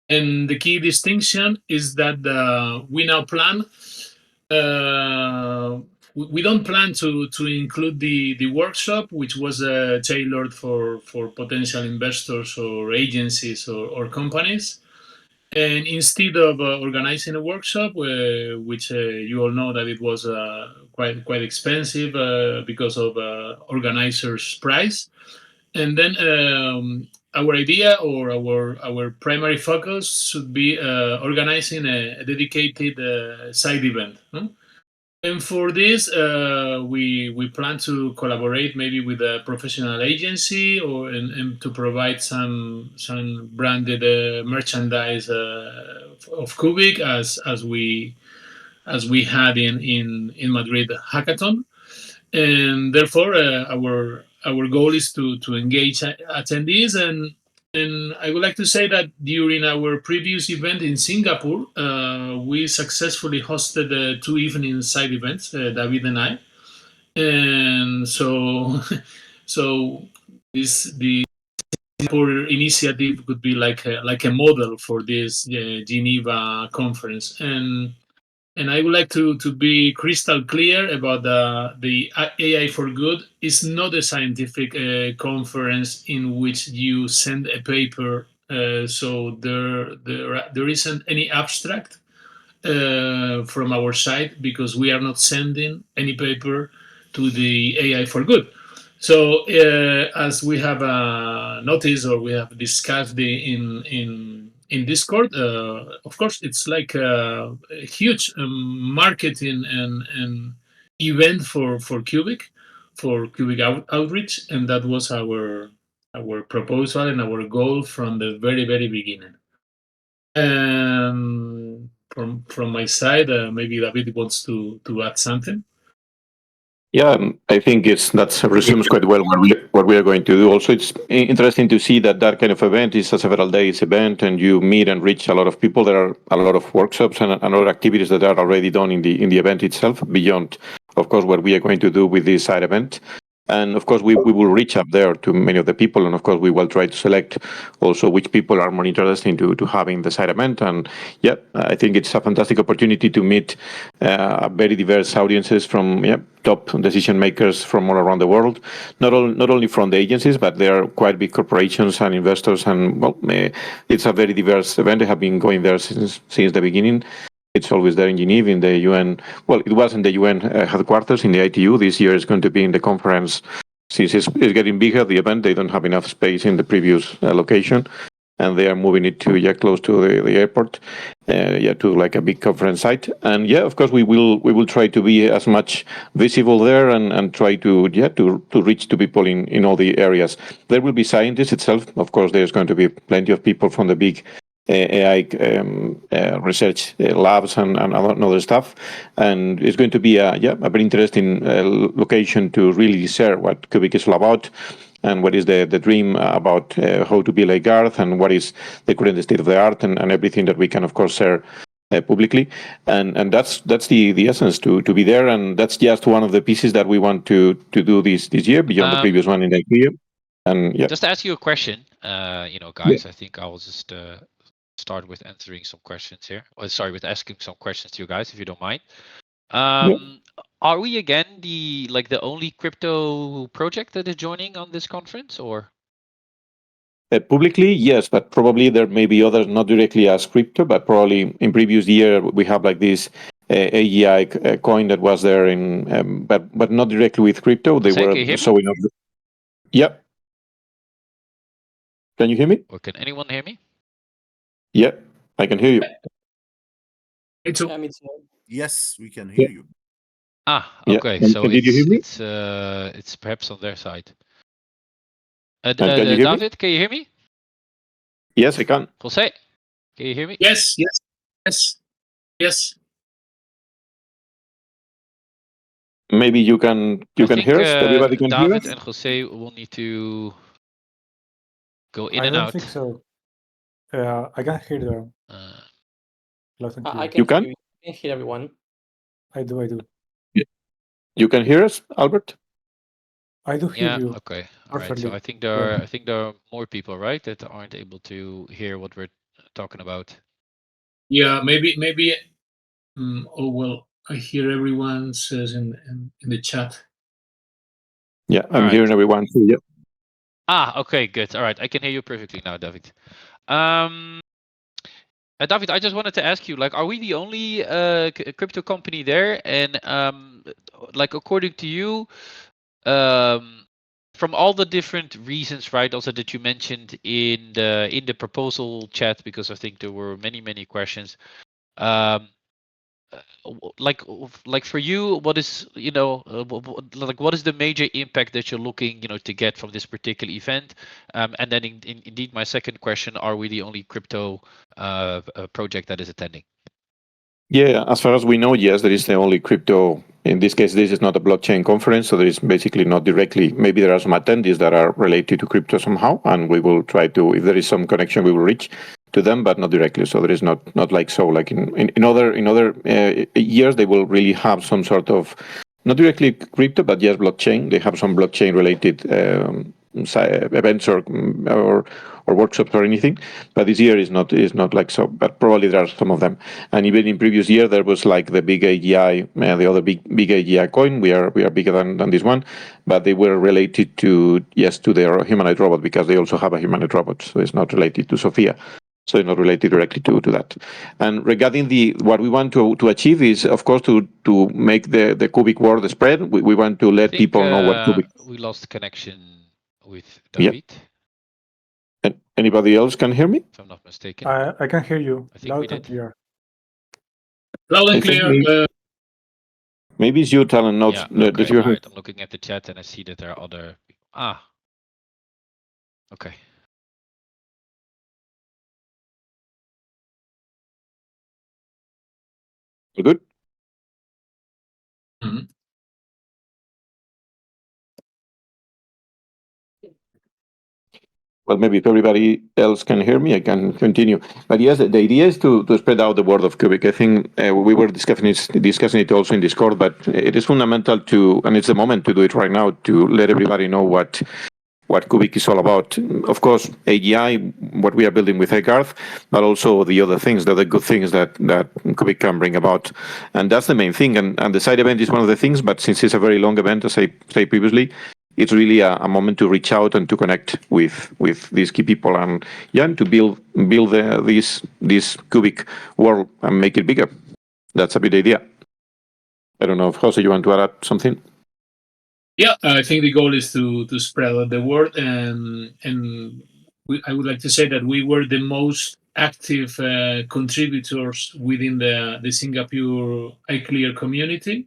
And the key distinction is that we now plan. We don't plan to include the workshop, which was tailored for potential investors or agencies or companies. And instead of organizing a workshop, which you all know that it was quite expensive because of organizers' price, and then our idea or our primary focus should be organizing a dedicated side event. Huh? And for this, we plan to collaborate maybe with a professional agency and to provide some branded merchandise of Qubic as we had in Madrid hackathon. And therefore our goal is to engage attendees. And I would like to say that during our previous event in Singapore, we successfully hosted two evening side events, David and I. And so so the Singapore initiative could be like a model for this Geneva conference. And I would like to be crystal clear about the AI for Good is not a scientific conference in which you send a paper. So there isn't any abstract from our side because we are not sending any paper to the AI for Good. So as we have noticed or we have discussed in Discord, of course, it's like a huge marketing and event for Qubic outreach, and that was our proposal and our goal from the very beginning. From my side, maybe David wants to add something. Yeah, I think that resumes quite well what we are going to do. Also, it's interesting to see that kind of event is a several days event, and you meet and reach a lot of people. There are a lot of workshops and other activities that are already done in the event itself, beyond, of course, what we are going to do with this side event. And of course, we will reach up there to many of the people, and of course, we will try to select also which people are more interested to having the side event. And yeah, I think it's a fantastic opportunity to meet very diverse audiences from top decision makers from all around the world. Not only from the agencies, but they are quite big corporations and investors. And well, it's a very diverse event. I have been going there since the beginning. It's always there in Geneva, in the UN. Well, it was in the UN headquarters in the ITU. This year is going to be in the conference. Since it's getting bigger, the event, they don't have enough space in the previous location. And they are moving it to close to the airport, to like a big conference site. And of course we will try to be as much visible there and try to reach to people in all the areas. There will be scientists itself. Of course, there's going to be plenty of people from the big AI research labs and other stuff, and it's going to be a very interesting location to really share what Qubic is all about, and what is the dream about how to be like Garth, and what is the current state of the art, and everything that we can, of course, share publicly. And that's the essence to be there, and that's just one of the pieces that we want to do this year beyond the previous one in the year. And just to ask you a question, guys, I think I will just start with answering some questions here. With asking some questions to you guys, if you don't mind. Are we again the only crypto project that is joining on this conference, or? Publicly, yes, but probably there may be others, not directly as crypto, but probably in previous year we have like this AGI coin that was there in, but not directly with crypto. They were showing up. Yep. Can you hear me? Or can anyone hear me? Yeah, I can hear you. Yes, we can hear you. Okay. Yeah. So did you hear me? it's perhaps on their side. Can you hear David, me? can you hear me? Yes, I can. Jose, can you hear me? Yes. Maybe you can hear us. Everybody can hear us. David and Jose will need to go in I and don't out. think so. I can hear them. I can You can? hear you. I can hear everyone. I do. You can hear us, Albert? I do hear you. Okay. All right. So I think there are more people, right, that aren't able to hear what we're talking about. Yeah, maybe. Oh well, I hear everyone says in the chat. Yeah, I'm All right. hearing everyone. So, yeah. Okay, good. All right, I can hear you perfectly now, David. David, I just wanted to ask you, like, are we the only crypto company there? And like, according to you, from all the different reasons, right? Also that you mentioned in the proposal chat, because I think there were many questions. Like for you, what is like what is the major impact that you're looking to get from this particular event? And then indeed, my second question: are we the only crypto project that is attending? Yeah, as far as we know, yes, there is the only crypto. In this case, this is not a blockchain conference, so there is basically not directly. Maybe there are some attendees that are related to crypto somehow, and we will try to, if there is some connection, we will reach to them, but not directly. So there is not like so. Like in other years, they will really have some sort of not directly crypto, but yes, blockchain. They have some blockchain related events or workshops or anything, but this year is not like so. But probably there are some of them. And even in previous year, there was like the big AGI, the other big AGI coin. We are bigger than this one, but they were related to their humanoid robot, because they also have a humanoid robot, so it's not related to Sophia. So it's not related directly to that. And regarding what we want to achieve is, of course, to make the Qubic word spread. We want to let people know what Qubic. We lost connection with David. Yeah. Anybody else can hear me? If I'm not mistaken. I can hear you I think we loud and did. clear. Loud and clear. Maybe it's you, Talon. Not that you. All right, I'm looking at the chat and I see that there are other. Okay. Good. Mhm. Well, maybe if everybody else can hear me, I can continue. But yes, the idea is to spread out the word of Qubic. I think we were discussing it also in Discord, but it is fundamental and it's the moment to do it right now, to let everybody know what Qubic is all about. Of course, AGI, what we are building with Egarth, but also the other things, the other good things that Qubic can bring about. And that's the main thing. And the side event is one of the things, but since it's a very long event, as I said previously, it's really a moment to reach out and to connect with these key people and to build this Qubic world and make it bigger. That's a big idea. I don't know if Jose, you want to add something? Yeah, I think the goal is to spread the word, and I would like to say that we were the most active contributors within the Singapore iClear community,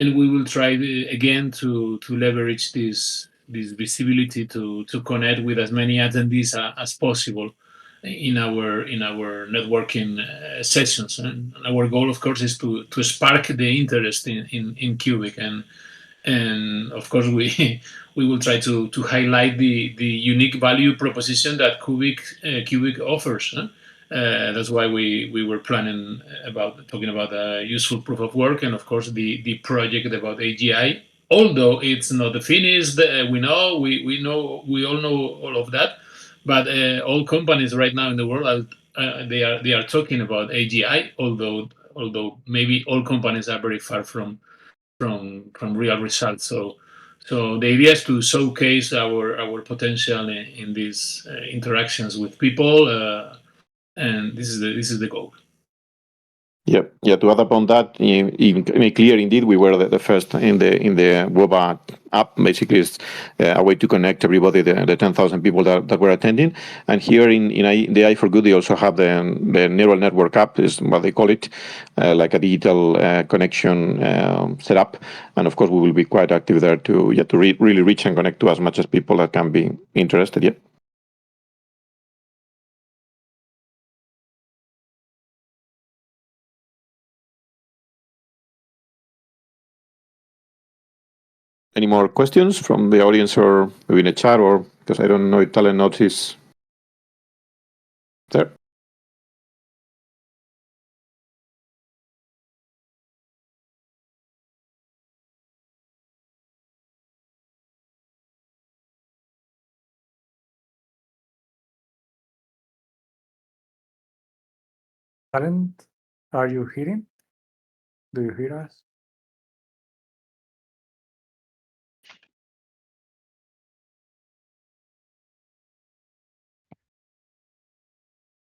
and we will try again to leverage this visibility to connect with as many attendees as possible in our networking sessions. And our goal, of course, is to spark the interest in Qubic, and of course we will try to highlight the unique value proposition that Qubic offers. That's why we were planning about talking about a useful proof of work, and of course the project about AGI. Although it's not finished, we all know all of that, but all companies right now in the world they are talking about AGI. Although maybe all companies are very far from real results. So the idea is to showcase our potential in these interactions with people, and this is the goal. Yeah. To add upon that, in Clear, indeed, we were the first in the WOBA app. Basically, it's a way to connect everybody, the 10,000 people that were attending. And here in the AI for Good, they also have the neural network app, is what they call it, like a digital connection setup. And of course, we will be quite active there to really reach and connect to as much as people that can be interested. Yeah. Any more questions from the audience or maybe in the chat, or because I don't know if Talent Notes is there? Talent, are you hearing? Do you hear us?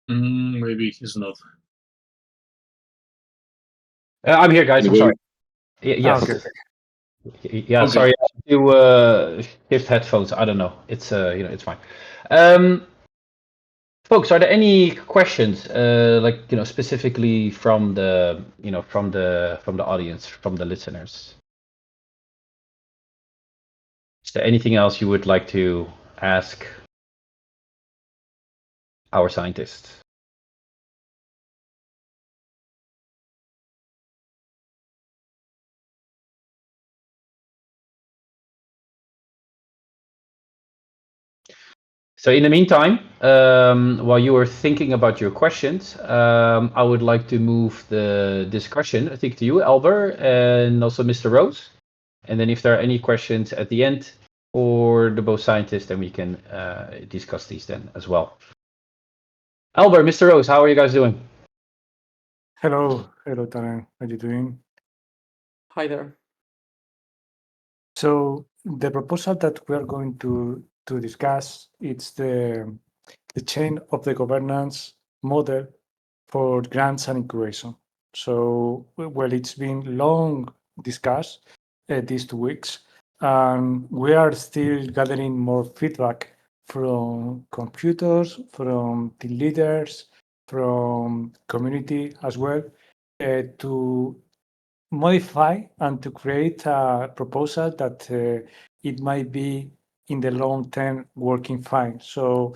Maybe he's not. I'm here, guys. I'm sorry. Yes. Okay. Yeah. Okay. Sorry. I have to shift headphones. I don't know. It's it's fine. Folks, are there any questions, like specifically from the from the audience, from the listeners? Is there anything else you would like to ask our scientists? So in the meantime, while you are thinking about your questions, I would like to move the discussion, I think, to you, Albert, and also Mr. Rose. And then if there are any questions at the end for the both scientists, then we can discuss these then as well. Albert, Mr. Rose, how are you guys doing? Hello, Taran. How are you doing? Hi there. So the proposal that we are going to discuss, it's the chain of the governance model for grants and incubation. So, well, it's been long discussed these 2 weeks, and we are still gathering more feedback from computers, from the leaders, from community as well, to modify and to create a proposal that it might be in the long term working fine. So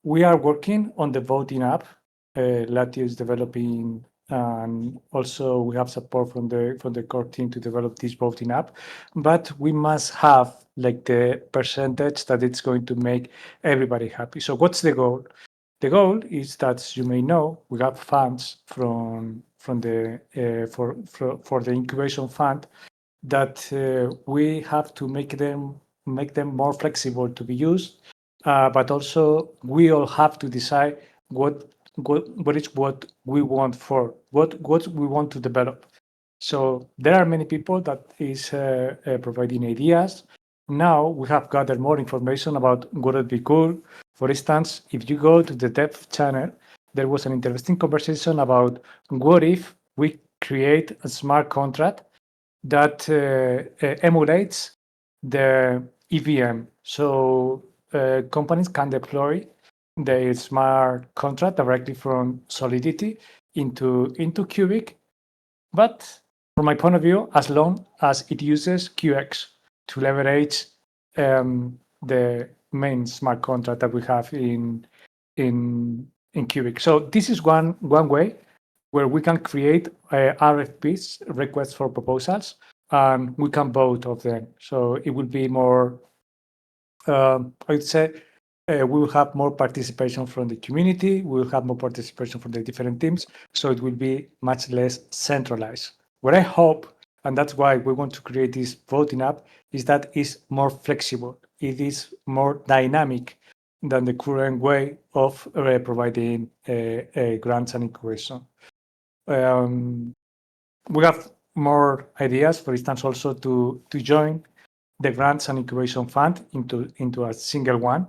we are working on the voting app. Lati is developing, and also we have support from the core team to develop this voting app. But we must have like the percentage that it's going to make everybody happy. So what's the goal? The goal is that, as you may know, we have funds from the for the incubation fund that we have to make them more flexible to be used, but also we all have to decide what is what we want for what we want to develop. So there are many people that is providing ideas. Now we have gathered more information about what would be cool. For instance, if you go to the dev channel, there was an interesting conversation about what if we create a smart contract that emulates the EVM. So companies can deploy their smart contract directly from Solidity into Qubic. But from my point of view, as long as it uses QX to leverage the main smart contract that we have in Qubic. So this is one way where we can create RFPs, requests for proposals, and we can vote of them. So it will be more, I would say, we will have more participation from the community. We will have more participation from the different teams. So it will be much less centralized. What I hope, and that's why we want to create this voting app, is that it's more flexible. It is more dynamic than the current way of providing grants and incubation. We have more ideas, for instance, also to join the grants and incubation fund into a single one.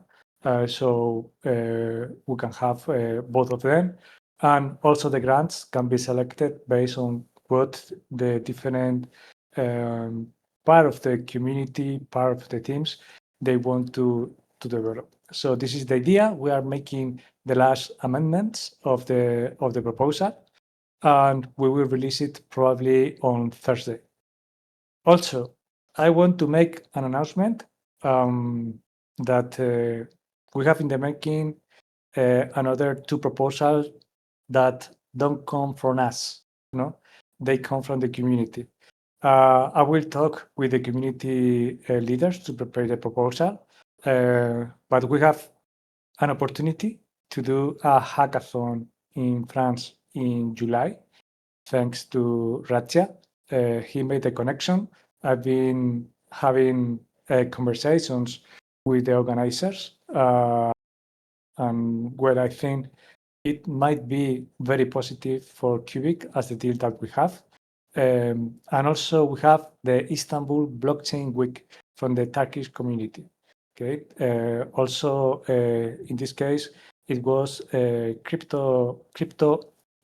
So we can have both of them. And also the grants can be selected based on what the different part of the community, part of the teams, they want to develop. So this is the idea. We are making the last amendments of the proposal, and we will release it probably on Thursday. Also, I want to make an announcement that we have in the making another 2 proposals that don't come from us. They come from the community. I will talk with the community leaders to prepare the proposal, but we have an opportunity to do a hackathon in France in July, thanks to Ratja. He made the connection. I've been having conversations with the organizers, and well, I think it might be very positive for Qubic as the deal that we have. And also we have the Istanbul Blockchain Week from the Turkish community. Okay. Also, in this case, it was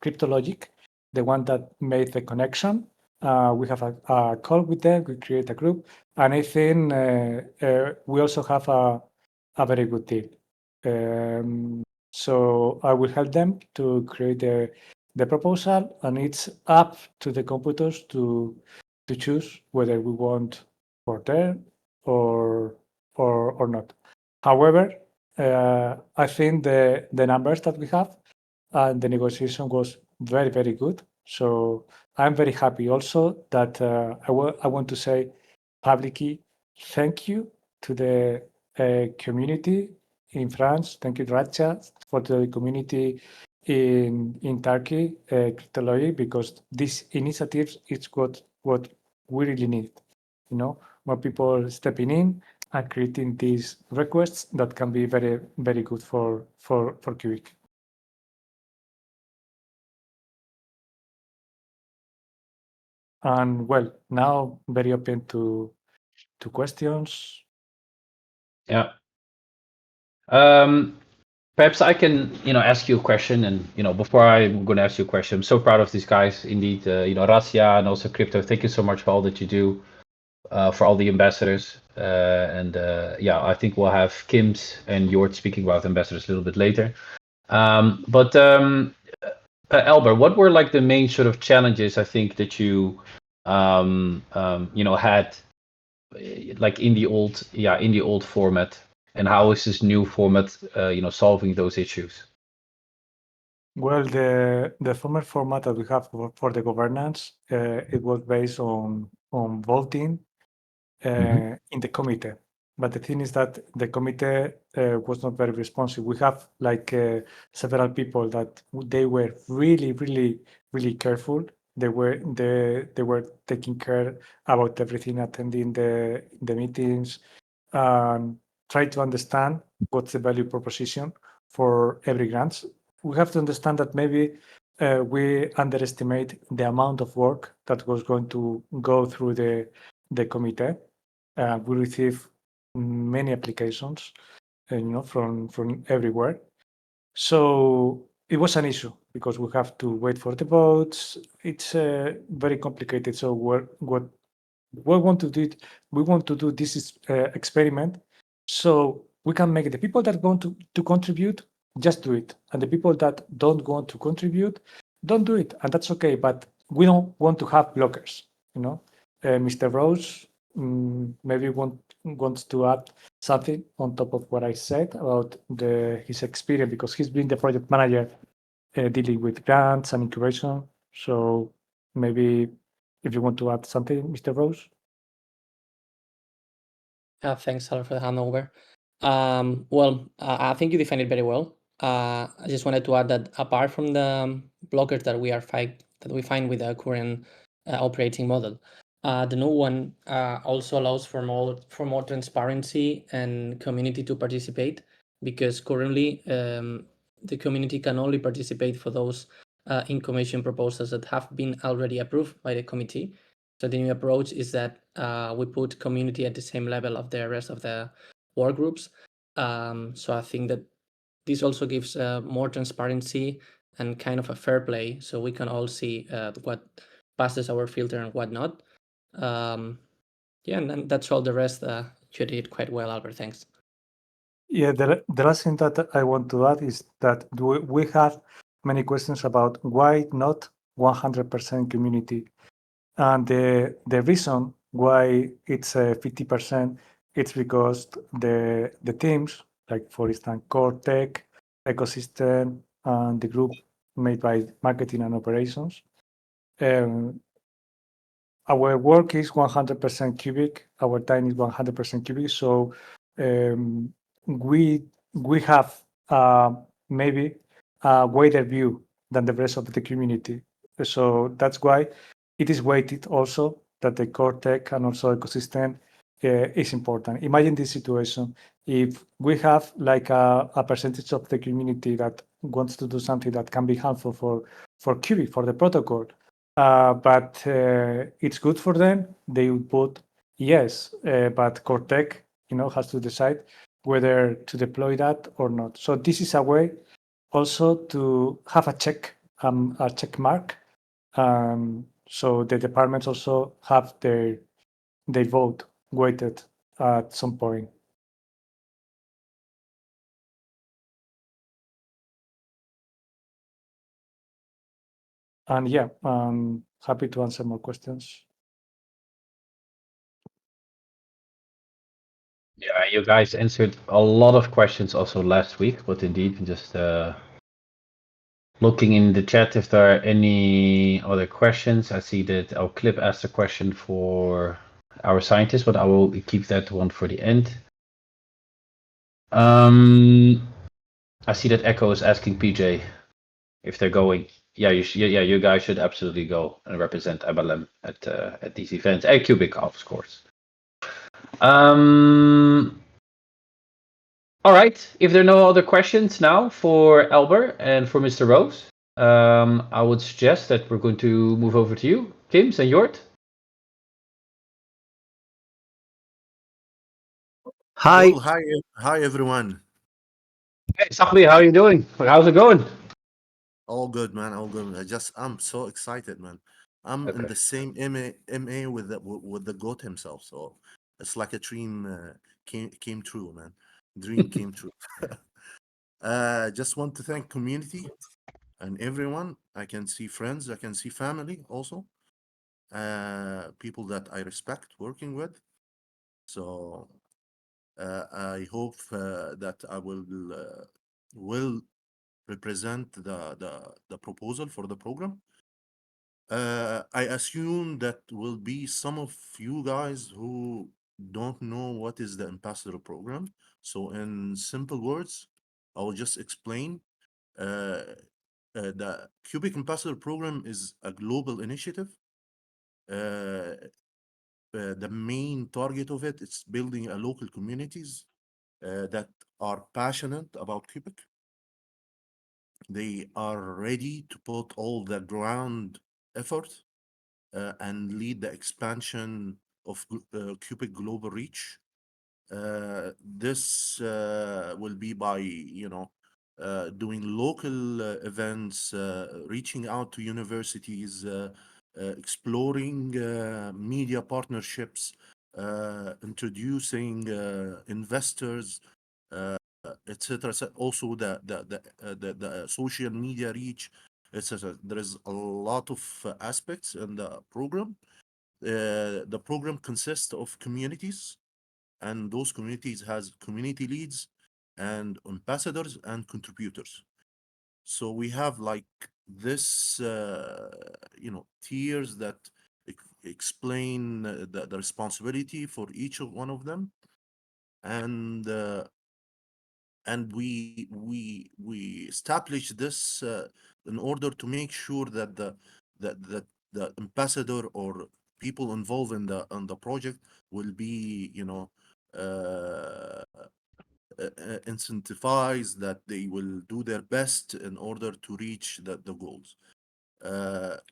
Cryptologic, the one that made the connection. We have a call with them. We create a group, and I think we also have a very good deal. So I will help them to create the proposal, and it's up to the computers to choose whether we want for there or not. However, I think the numbers that we have and the negotiation was very, very good. So I'm very happy also that I want to say publicly thank you to the community in France. Thank you, Ratcha, for the community in Turkey, Cryptology, because these initiatives is what we really need. You know, more people stepping in and creating these requests that can be very, very good for Qubic. And well, now very open to questions. Yeah. Perhaps I can, ask you a question, and before I'm going to ask you a question, I'm so proud of these guys, indeed. Racia and also Crypto. Thank you so much for all that you do, for all the ambassadors, and I think we'll have Kim's and Jort speaking about ambassadors a little bit later. But Albert, what were like the main sort of challenges I think that you had like in the old format, and how is this new format solving those issues? Well, the former format that we have for the governance, it was based on voting in the committee. But the thing is that the committee was not very responsive. We have like several people that they were really, really, really careful. They were taking care about everything, attending the meetings, and try to understand what's the value proposition for every grant. We have to understand that maybe we underestimate the amount of work that was going to go through the committee. We receive many applications, from everywhere. So it was an issue because we have to wait for the votes. It's very complicated. So what we want to do? We want to do this experiment, so we can make the people that want to contribute just do it, and the people that don't want to contribute don't do it, and that's okay. But we don't want to have blockers. Mr. Rose maybe wants to add something on top of what I said about his experience, because he's been the project manager dealing with grants and incubation. So maybe if you want to add something, Mr. Rose. Thanks, Albert, for the handover. I think you defined it very well. I just wanted to add that apart from the blockers that we find with the current operating model, the new one also allows for more transparency and community to participate, because currently the community can only participate for those in-commission proposals that have been already approved by the committee. So the new approach is that we put community at the same level of the rest of the work groups. So I think that this also gives more transparency and kind of a fair play, so we can all see what passes our filter and what not. And then that's all. The rest you did quite well, Albert. Thanks. Yeah, the last thing that I want to add is that we have many questions about why not 100% community, and the reason why it's 50%, it's because the teams, like for instance, core tech, ecosystem, and the group made by marketing and operations. Our work is 100% Qubic. Our time is 100% Qubic. So we have maybe a wider view than the rest of the community. So that's why it is weighted also that the core tech and also ecosystem is important. Imagine this situation. if we have like a percentage of the community that wants to do something that can be harmful for Qubic, for the protocol, but it's good for them, they would put yes, but Cortec, has to decide whether to deploy that or not. So this is a way also to have a check mark. So the departments also have their vote weighted at some point. And yeah, I'm happy to answer more questions. Yeah, you guys answered a lot of questions also last week, but indeed, just looking in the chat if there are any other questions. I see that our clip asked a question for our scientists, but I will keep that one for the end. I see that Echo is asking PJ if they're going. Yeah, you guys should absolutely go and represent MLM at these events, and Qubic, of course. All right. If there are no other questions now for Albert and for Mr. Rose, I would suggest that we're going to move over to you, Kim and Jort. Hi. Well, hi everyone. Hey, Sahli, how are you doing? How's it going? All good, man. All good. I'm so excited, man. I'm in Okay. the same MA with the goat himself, so it's like a dream came true, man. Dream came true. Just want to thank community and everyone. I can see friends, I can see family also. People that I respect working with. So I hope that I will represent the proposal for the program. I assume that will be some of you guys who don't know what is the ambassador program. So in simple words, I will just explain. The Qubic Ambassador Program is a global initiative. The main target of it is building a local communities that are passionate about Qubic. They are ready to put all the ground effort and lead the expansion of Qubic global reach. This will be by, doing local events, reaching out to universities, exploring media partnerships, introducing investors, etc. Also the social media reach, etc. There is a lot of aspects in the program. The program consists of communities, and those communities has community leads and ambassadors and contributors. So we have like this, tiers that explain the responsibility for each of one of them, and we establish this in order to make sure that the ambassador or people involved in the project will be, incentivized, that they will do their best in order to reach the goals.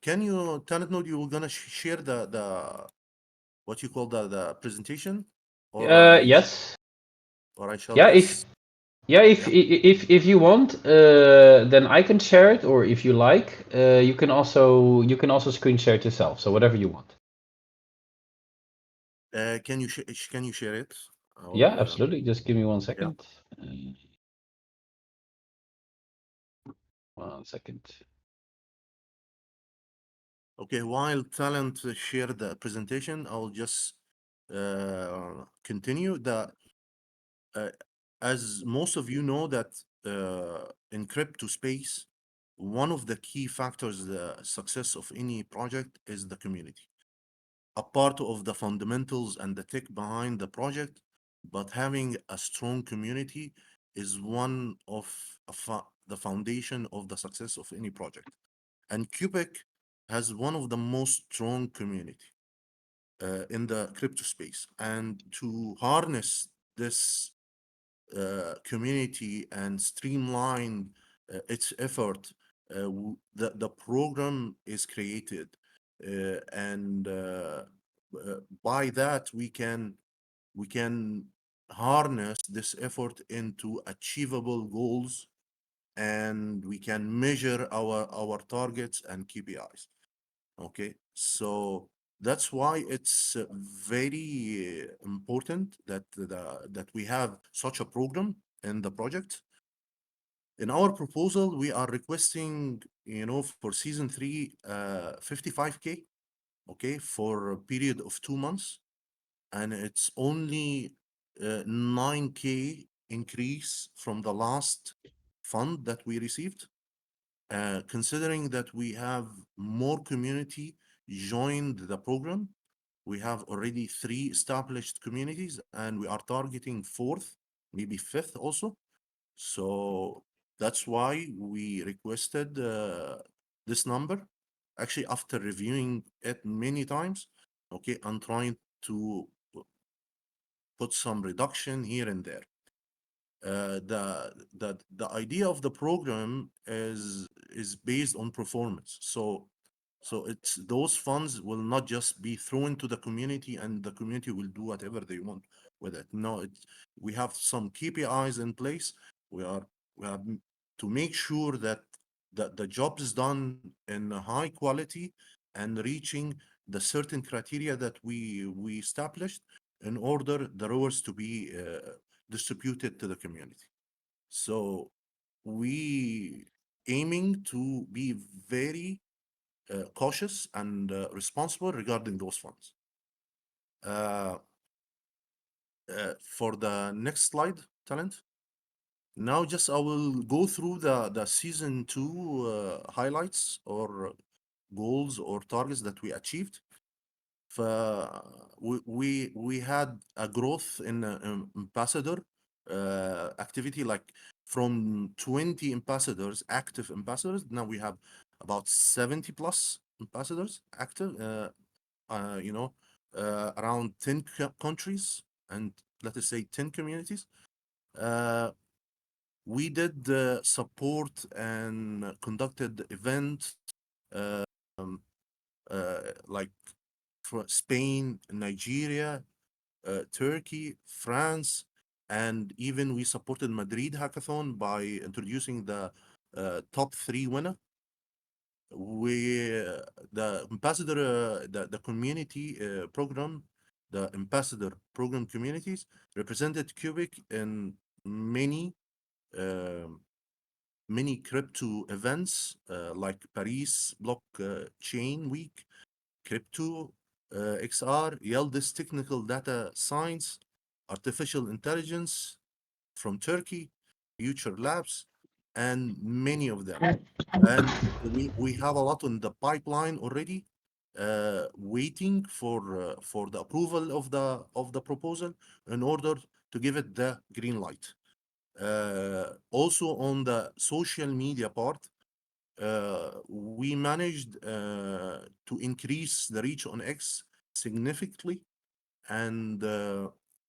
Can you, Talent Node, you gonna share the what you call the presentation, or Yes. or I shall Yeah. just If you want, then I can share it, or if you like, you can also screen share it yourself. So whatever you want. can you share it? Yeah, absolutely. Just give me 1 second. 1 second. Okay, while Talent share the presentation, I'll just continue. As most of you know that in crypto space, one of the key factors the success of any project is the community. A part of the fundamentals and the tech behind the project, but having a strong community is one of the foundation of the success of any project. And Qubic has one of the most strong community in the crypto space. And to harness this community and streamline its effort, the program is created, and by that we can harness this effort into achievable goals, and we can measure our targets and KPIs. Okay, so that's why it's very important that that we have such a program in the project. In our proposal, we are requesting, for season 3, 55K, okay, for a period of 2 months, and it's only 9K increase from the last fund that we received. Considering that we have more community joined the program, we have already 3 established communities, and we are targeting 4th, maybe 5th also. So that's why we requested this number. Actually, after reviewing it many times, okay, and trying to put some reduction here and there. The idea of the program is based on performance. So it's those funds will not just be thrown to the community and the community will do whatever they want with it. No, we have some KPIs in place. We have to make sure that the job is done in a high quality and reaching the certain criteria that we established in order the rewards to be distributed to the community. So we aiming to be very cautious and responsible regarding those funds. For the next slide, Talent. Now just I will go through the season 2 highlights or goals or targets that we achieved. We had a growth in ambassador activity, like from 20 ambassadors, active ambassadors. Now we have about 70 plus ambassadors active, around 10 countries and let us say 10 communities. We did support and conducted events like for Spain, Nigeria, Turkey, France, and even we supported Madrid Hackathon by introducing the top 3 winner. The ambassador, the community program, the ambassador program communities represented Qubic in many crypto events like Paris Blockchain Week, Crypto XR, Yıldız Technical Data Science, Artificial Intelligence from Turkey, Future Labs, and many of them. And we have a lot in the pipeline already, waiting for the approval of the proposal in order to give it the green light. Also on the social media part, we managed to increase the reach on X significantly. And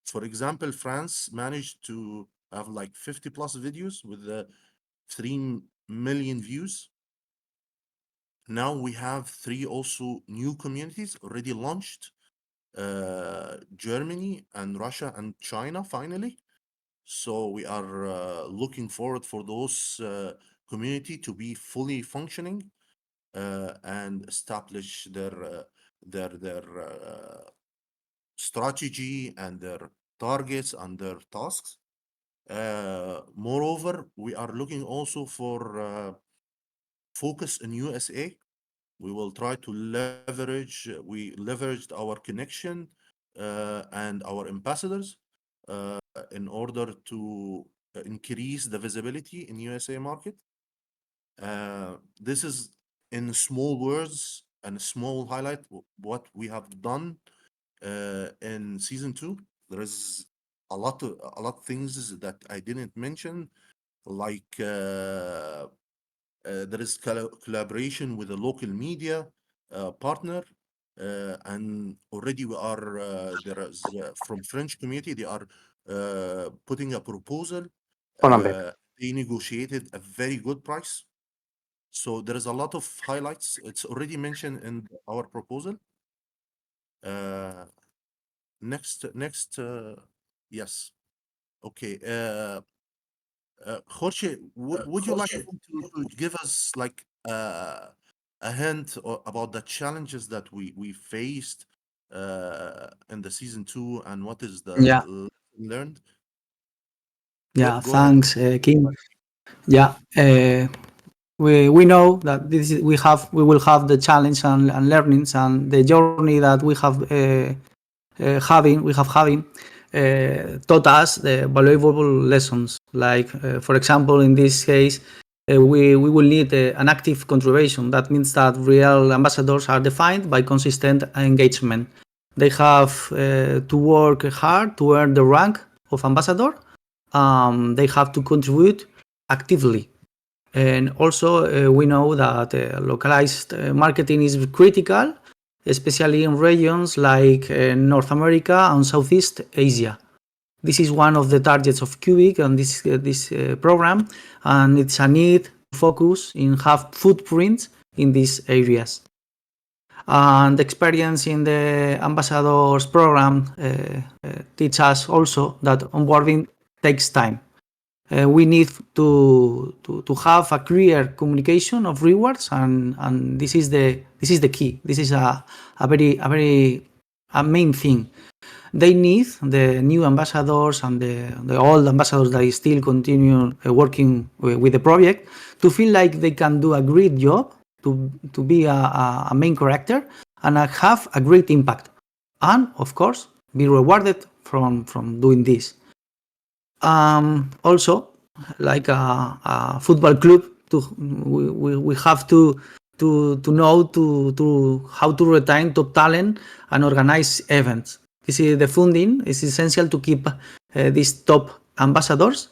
for example, France managed to have like 50 plus videos with 3 million views. Now we have 3 also new communities already launched, Germany and Russia and China finally. So we are looking forward for those community to be fully functioning and establish their strategy and their targets and their tasks. Moreover, we are looking also for focus in USA. We will try to leverage. We leveraged our connection and our ambassadors in order to increase the visibility in USA market. This is in small words and a small highlight what we have done in season 2. There is a lot of things that I didn't mention, like there is collaboration with a local media partner, and already we are there is from French community, they are putting a proposal. They negotiated a very good price. So there is a lot of highlights. It's already mentioned in our proposal. Next, yes. Okay. Jorge, would you like to give us like a hint about the challenges that we faced in the season 2 and what is the lesson learned? Yeah, Go ahead. thanks, Kim. Yeah, we know that we will have the challenge and learnings and the journey that we have taught us the valuable lessons. Like, for example, in this case, we will need an active contribution. That means that real ambassadors are defined by consistent engagement. They have to work hard to earn the rank of ambassador. They have to contribute actively. And also, we know that localized marketing is critical, especially in regions like North America and Southeast Asia. This is one of the targets of Qubic and this program, and it's a need to focus in have footprints in these areas. And the experience in the ambassadors program teaches us also that onboarding takes time. We need to have a clear communication of rewards, and this is the key. This is a main thing. They need the new ambassadors and the old ambassadors that still continue working with the project to feel like they can do a great job, to be a main character and have a great impact, and of course be rewarded from doing this. Also, like a football club, we have to know to how to retain top talent and organize events. This is the funding is essential to keep these top ambassadors.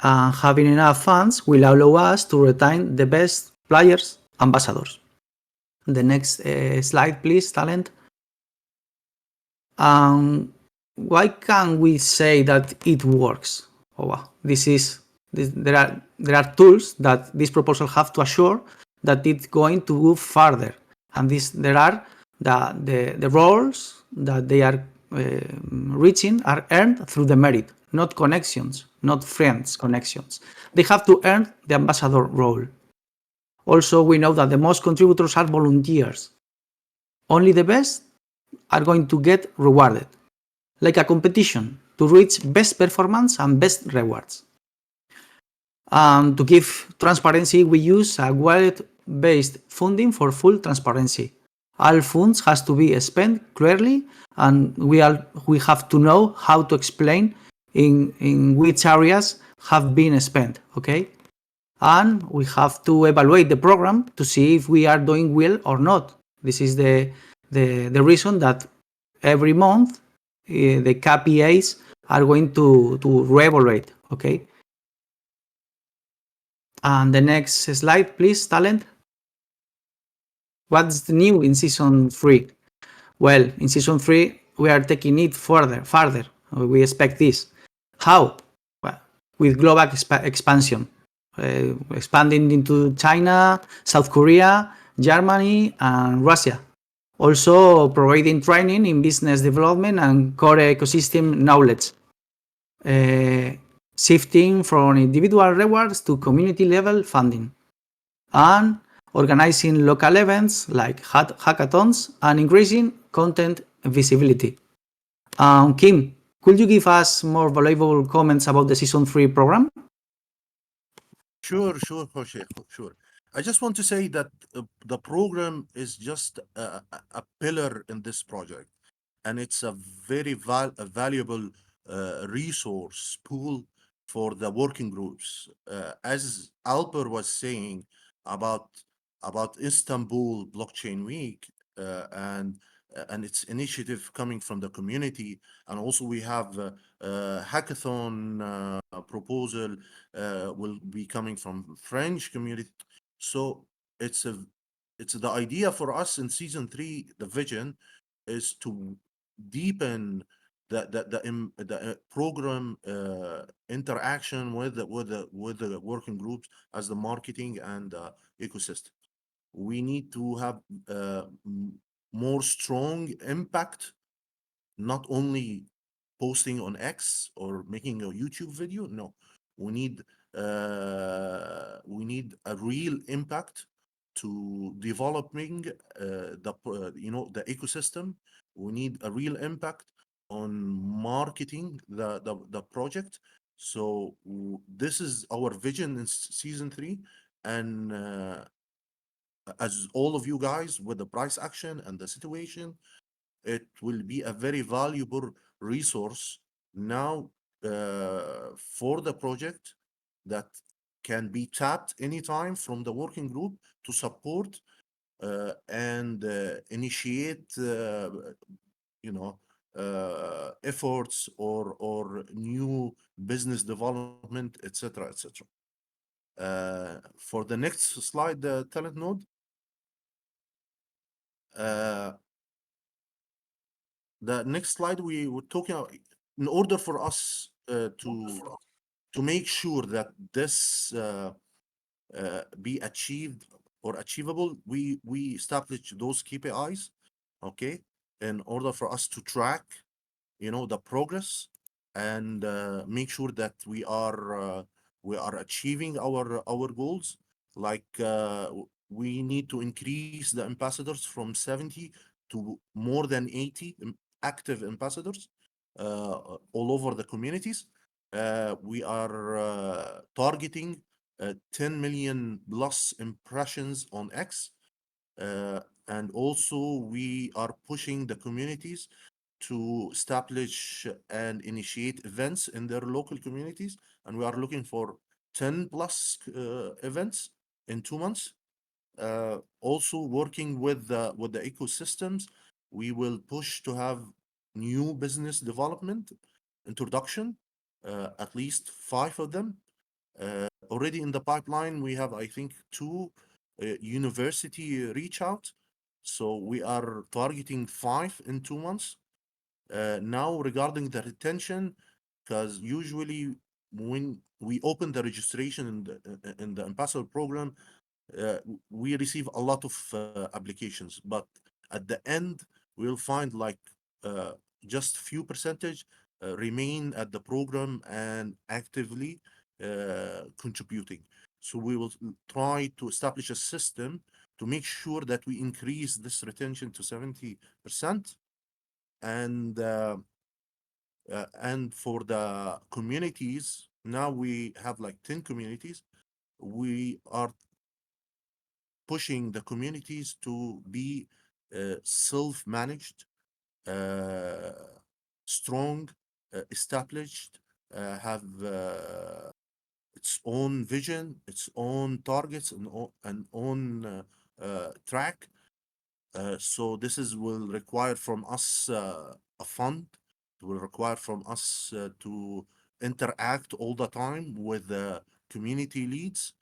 Having enough funds will allow us to retain the best players, ambassadors. The next slide, please, talent. Why can we say that it works? There are tools that this proposal have to assure that it's going to go further, and there are the roles that they are reaching are earned through the merit, not connections, not friends connections. They have to earn the ambassador role. Also, we know that the most contributors are volunteers. Only the best are going to get rewarded, like a competition to reach best performance and best rewards. To give transparency, we use a wallet-based funding for full transparency. All funds has to be spent clearly, and we have to know how to explain in which areas have been spent. Okay, and we have to evaluate the program to see if we are doing well or not. This is the reason that every month the KPIs are going to reevaluate. Okay. And the next slide, please, talent. What's new in season 3? Well, in season 3, we are taking it further. We expect this. How? Well, with global expansion, expanding into China, South Korea, Germany, and Russia. Also providing training in business development and core ecosystem knowledge. Shifting from individual rewards to community level funding. And organizing local events like hackathons and increasing content visibility. Kim, could you give us more valuable comments about the season 3 program? Sure, Jorge, sure. I just want to say that the program is just a pillar in this project, and it's a very valuable resource pool for the working groups. As Alper was saying about Istanbul Blockchain Week and its initiative coming from the community, and also we have hackathon proposal will be coming from French community. So it's the idea for us in season 3. The vision is to deepen the program interaction with the working groups as the marketing and ecosystem. We need to have more strong impact, not only posting on X or making a YouTube video. No, we need a real impact to developing the ecosystem. We need a real impact on marketing the project. So this is our vision in season 3, and as all of you guys with the price action and the situation, it will be a very valuable resource now for the project that can be tapped anytime from the working group to support and initiate efforts or new business development, etc., etc. For the next slide, the talent node. The next slide, we were talking about, in order for us to make sure that this be achieved or achievable, we establish those KPIs, okay, in order for us to track, the progress and make sure that we are achieving our goals. Like we need to increase the ambassadors from 70 to more than 80 active ambassadors all over the communities. We are targeting 10 million plus impressions on X. And also we are pushing the communities to establish and initiate events in their local communities. And we are looking for 10 plus events in 2 months. Also working with the ecosystems, we will push to have new business development introduction, at least 5 of them. Already in the pipeline, we have, I think, 2 university reach out. So we are targeting 5 in 2 months. Now regarding the retention, because usually when we open the registration in the ambassador program, we receive a lot of applications, but at the end we'll find like just few percentage remain at the program and actively contributing. So we will try to establish a system to make sure that we increase this retention to 70%. And for the communities, now we have like 10 communities. We are pushing the communities to be self-managed, strong, established, have its own vision, its own targets, and own track. So this will require from us a fund. It will require from us to interact all the time with the community leads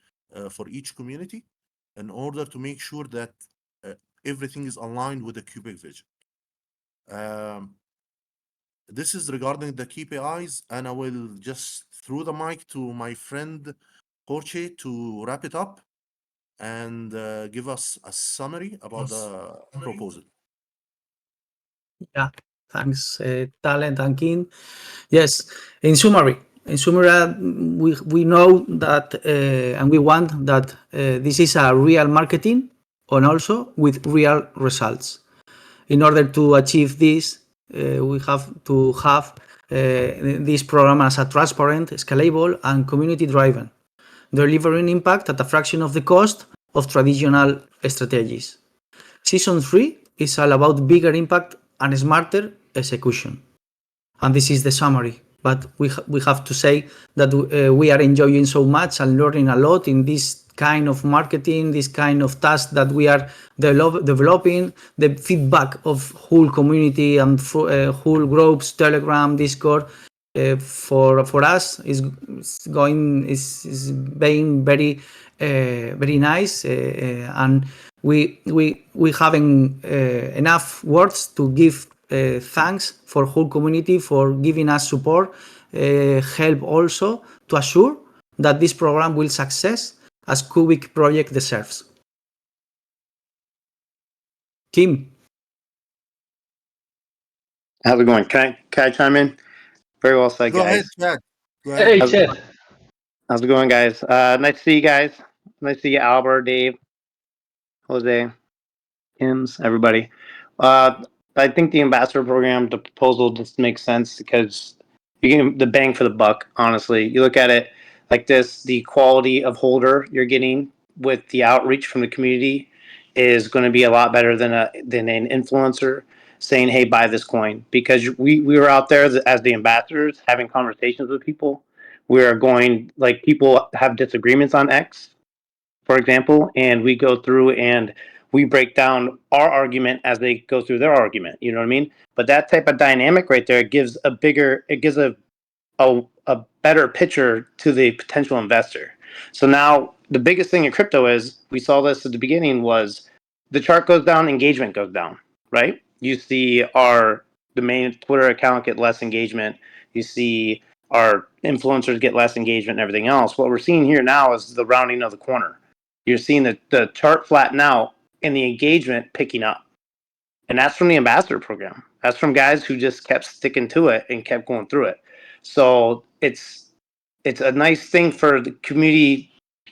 for each community in order to make sure that everything is aligned with the Qubic vision. This is regarding the KPIs, and I will just throw the mic to my friend Jorge to wrap it up and give us a summary about the proposal. Yeah, thanks, Talent and King. Yes, in summary, we know that and we want that this is a real marketing and also with real results. In order to achieve this, we have to have this program as a transparent, scalable, and community-driven, delivering impact at a fraction of the cost of traditional strategies. Season 3 is all about bigger impact and smarter execution. And this is the summary. But we have to say that we are enjoying so much and learning a lot in this kind of marketing, this kind of task that we are developing. The feedback of whole community and whole groups, Telegram, Discord, for us is being very very nice, and we having enough words to give thanks for whole community for giving us support, help also to assure that this program will success as Qubic project deserves. Kim. How's it going? Can I chime in? Very well said, Go ahead, guys. Chad. Go ahead. Hey, How's, Chad. how's it going, guys? Nice to see you guys. Nice to see you, Albert, Dave, Jose, Kim's, everybody. I think the ambassador program, the proposal just makes sense because you get the bang for the buck, honestly. You look at it like this, the quality of holder you're getting with the outreach from the community is going to be a lot better than an influencer saying, hey, buy this coin. Because we were out there as the ambassadors having conversations with people. We are going, like, people have disagreements on X, for example, and we go through and we break down our argument as they go through their argument. You know what I mean? But that type of dynamic right there gives a better picture to the potential investor. So now the biggest thing in crypto is, we saw this at the beginning, was the chart goes down, engagement goes down, right? You see the main Twitter account get less engagement. You see our influencers get less engagement and everything else. What we're seeing here now is the rounding of the corner. You're seeing the chart flatten out and the engagement picking up. And that's from the ambassador program. That's from guys who just kept sticking to it and kept going through it. So it's a nice thing for the community,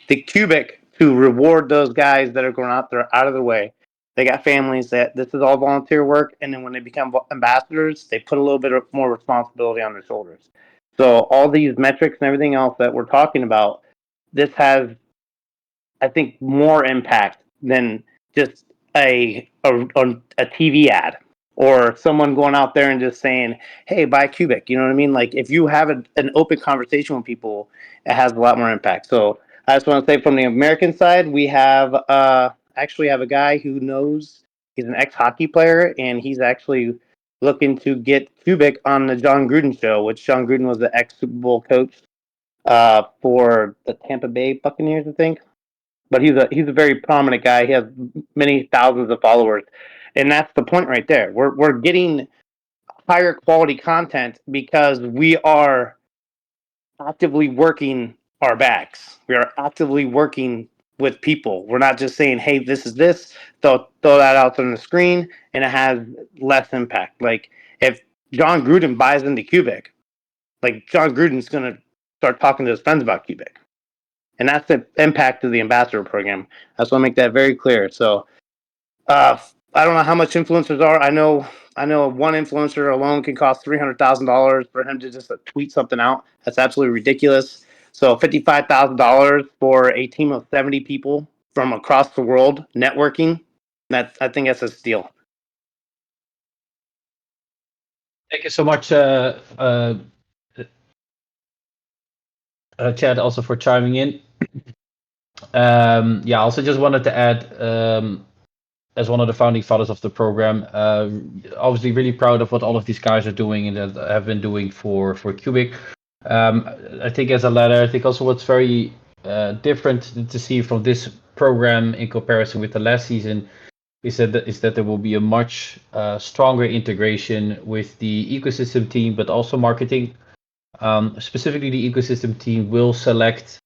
the Qubic, to reward those guys that are going out there out of the way. They got families that this is all volunteer work, and then when they become ambassadors, they put a little bit more responsibility on their shoulders. So all these metrics and everything else that we're talking about, this has, I think, more impact than just a TV ad or someone going out there and just saying, hey, buy Qubic. You know what I mean? Like, if you have an open conversation with people, it has a lot more impact. So I just want to say, from the American side, we have actually have a guy who knows, he's an ex-hockey player, and he's actually looking to get Qubic on the John Gruden show, which John Gruden was the ex-Super Bowl coach for the Tampa Bay Buccaneers, I think. But he's a very prominent guy. He has many thousands of followers, and that's the point right there. We're getting higher quality content because we are actively working our backs. We are actively working with people. We're not just saying, hey, this is this, throw that out on the screen, and it has less impact. Like, if John Gruden buys into Qubic, like, John Gruden's going to start talking to his friends about Qubic. And that's the impact of the ambassador program. I just want to make that very clear. So I don't know how much influencers are. I know one influencer alone can cost $300,000 for him to just tweet something out. That's absolutely ridiculous. So $55,000 for a team of 70 people from across the world networking, I think that's a steal. Thank you so much, Chad, also for chiming in. Yeah, also just wanted to add, as one of the founding fathers of the program, obviously really proud of what all of these guys are doing and that have been doing for Qubic. I think as a ladder, I think also what's very different to see from this program in comparison with the last season is that there will be a much stronger integration with the ecosystem team, but also marketing. Specifically, the ecosystem team will select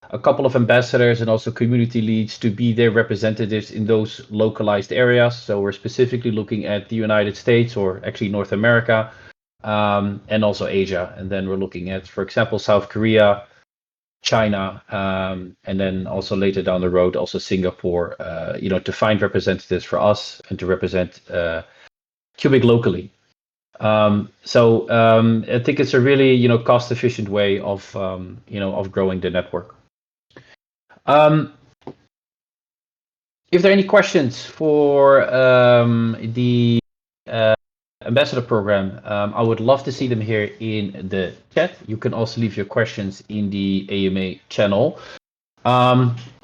a couple of ambassadors and also community leads to be their representatives in those localized areas. So we're specifically looking at the United States, or actually North America, and also Asia. And then we're looking at, for example, South Korea, China, and then also later down the road, also Singapore, to find representatives for us and to represent Qubic locally. So I think it's a really, cost efficient way of, of growing the network. If there are any questions for the ambassador program, I would love to see them here in the chat. You can also leave your questions in the AMA channel.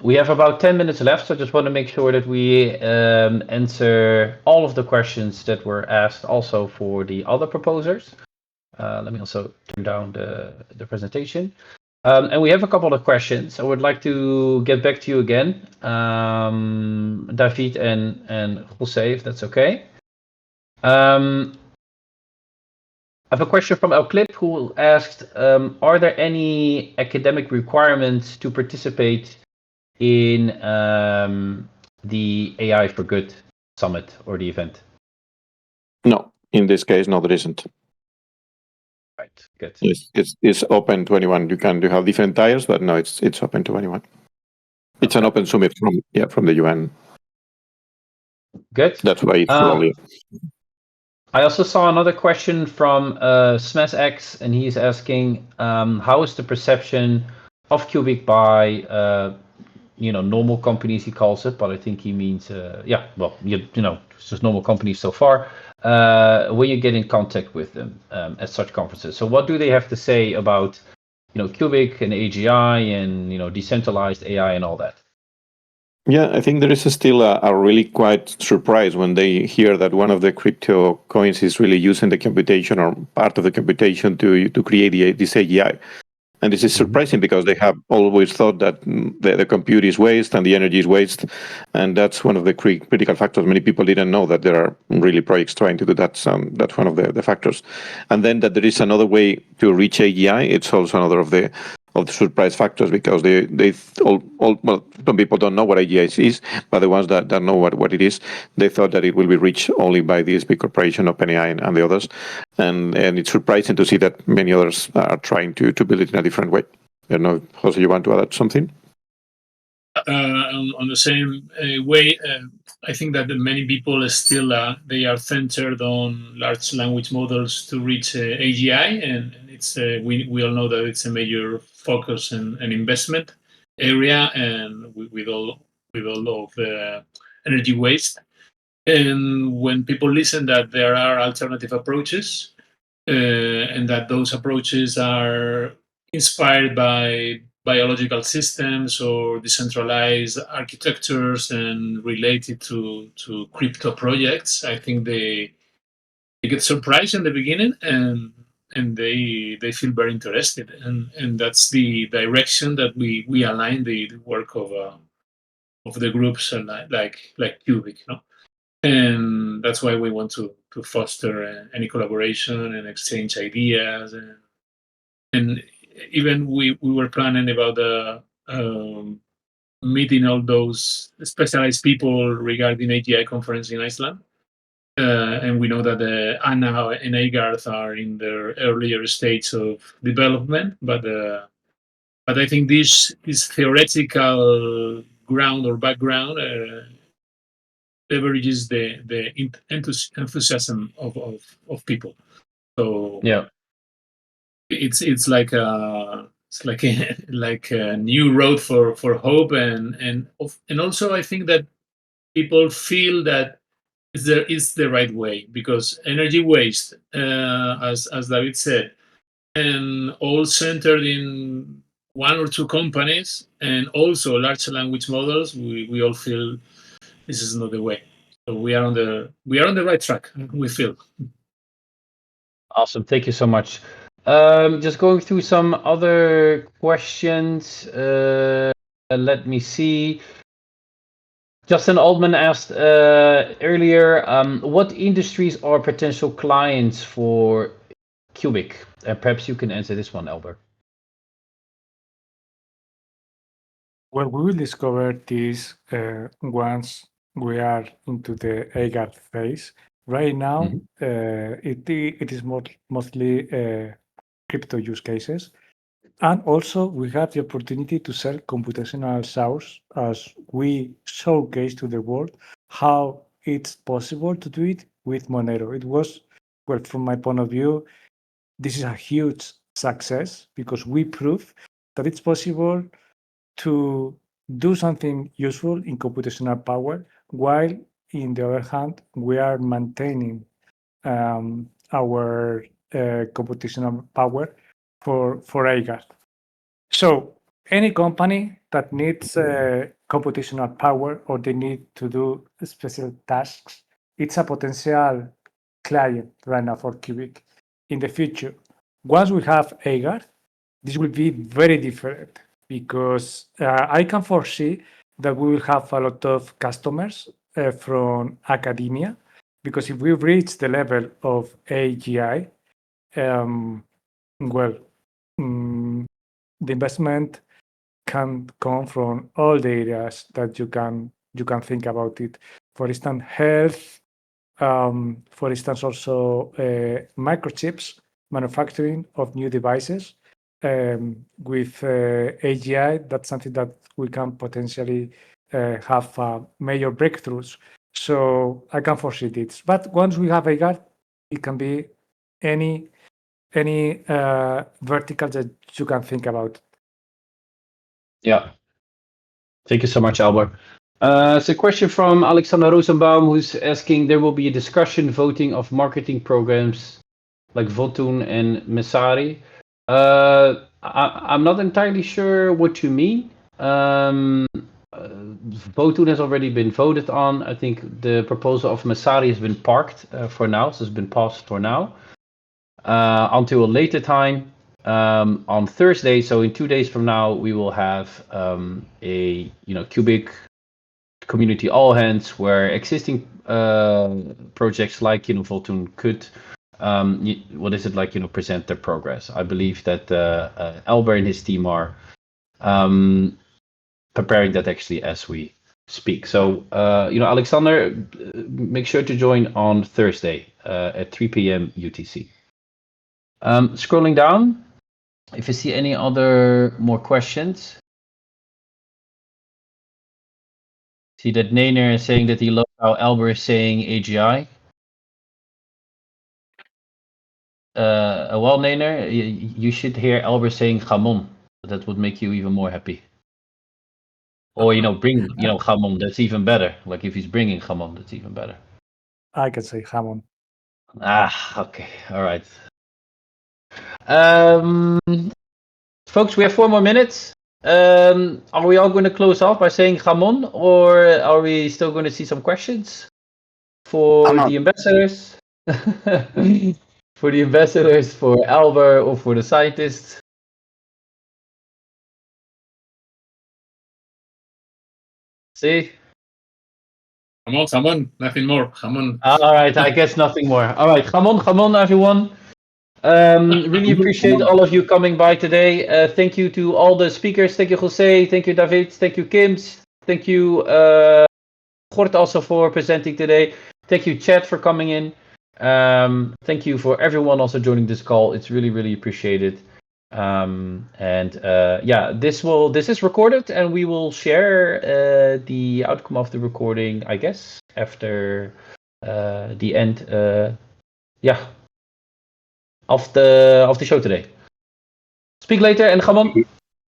We have about 10 minutes left, so I just want to make sure that we answer all of the questions that were asked also for the other proposers. Let me also turn down the presentation. And we have a couple of questions. I would like to get back to you again, David and Jose, if that's okay. I have a question from El Clip who asked, are there any academic requirements to participate in the AI for Good summit or the event? No, in this case, no, there isn't. Right, good. It's open to anyone. You have different tiers, but no, it's open to anyone. It's an open summit from the UN. Good. That's why it's only. I also saw another question from SmashX, and he's asking, how is the perception of Qubic by normal companies, he calls it, but I think he means just normal companies so far. When you get in contact with them at such conferences, so what do they have to say about Qubic and AGI and decentralized AI and all that? Yeah, I think there is still a really quite surprise when they hear that one of the crypto coins is really using the computation or part of the computation to create this AGI. And this is surprising because they have always thought that the compute is waste and the energy is waste. And that's one of the critical factors. Many people didn't know that there are really projects trying to do that. That's one of the factors. And then that there is another way to reach AGI. It's also another of the surprise factors, because some people don't know what AGI is, but the ones that know what it is, they thought that it will be reached only by this big corporation, OpenAI and the others. And it's surprising to see that many others are trying to build it in a different way. I don't know, Jose, you want to add something? On the same way, I think that many people still they are centered on large language models to reach AGI, and it's we all know that it's a major focus and investment area, and with all of the energy waste. And when people listen that there are alternative approaches, and that those approaches are inspired by biological systems or decentralized architectures and related to crypto projects, I think they get surprised in the beginning, and they feel very interested, and that's the direction that we align the work of the groups like Qubic, and that's why we want to foster any collaboration and exchange ideas, and even we were planning about meeting all those specialized people regarding AGI conference in Iceland. And we know that Anna and Agarth are in their earlier stage of development, but I think this theoretical ground or background leverages the enthusiasm of people. So yeah, it's like a new road for hope, and also I think that people feel that it's the right way, because energy waste, as David said, and all centered in one or two companies, and also large language models, we all feel this is not the way. So we are on the right track, we feel. Awesome, thank you so much. Just going through some other questions. Let me see. Justin Altman asked earlier, what industries are potential clients for Qubic? Perhaps you can answer this one, Albert. Well, we will discover this once we are into the AGAT phase. Right now, it is mostly crypto use cases. And also, we have the opportunity to sell computational source, as we showcase to the world how it's possible to do it with Monero. It was, well, from my point of view, this is a huge success, because we prove that it's possible to do something useful in computational power, while, in the other hand, we are maintaining our computational power for AGAT. So any company that needs computational power, or they need to do special tasks, it's a potential client right now for Qubic. In the future, once we have AGAT, this will be very different, because I can foresee that we will have a lot of customers from academia, because if we reach the level of AGI, well, the investment can come from all the areas that you can think about it. For instance, health. For instance, also microchips, manufacturing of new devices. With AGI, that's something that we can potentially have major breakthroughs. So I can foresee this. But once we have AI, it can be any vertical that you can think about. Yeah. Thank you so much, Albert. It's a question from Alexander Rosenbaum, who's asking, there will be a discussion voting of marketing programs like Votun and Messari. I'm not entirely sure what you mean. Votun has already been voted on. I think the proposal of Messari has been parked for now, so it's been paused for now. Until a later time. On Thursday, so in 2 days from now, we will have a Qubic community all hands where existing projects like Votun could present their progress. I believe that Albert and his team are preparing that actually as we speak. So Alexander, make sure to join on Thursday at 3 p.m. UTC. Scrolling down, if you see any other more questions. See that Nainer is saying that he loves how Albert is saying AGI. Well, Nainer, you should hear Albert saying jamon. That would make you even more happy. Or bring jamon. That's even better. Like if he's bringing jamon, that's even better. I can say jamon. Okay, all right. Folks, we have 4 more minutes. Are we all going to close off by saying jamon, or are we still going to see some questions for the ambassadors? For the ambassadors, for Albert, or for the scientists? See? Jamon, nothing more. Jamon. All right, I guess nothing more. All right, jamon, everyone. Really appreciate all of you coming by today. Thank you to all the speakers. Thank you, Jose. Thank you, David. Thank you, Kims. Thank you, Gort, also for presenting today. Thank you, Chad, for coming in. Thank you for everyone also joining this call. It's really, really appreciated. This is recorded, and we will share the outcome of the recording, I guess, after the end. Of the show today. Speak later, and jamon.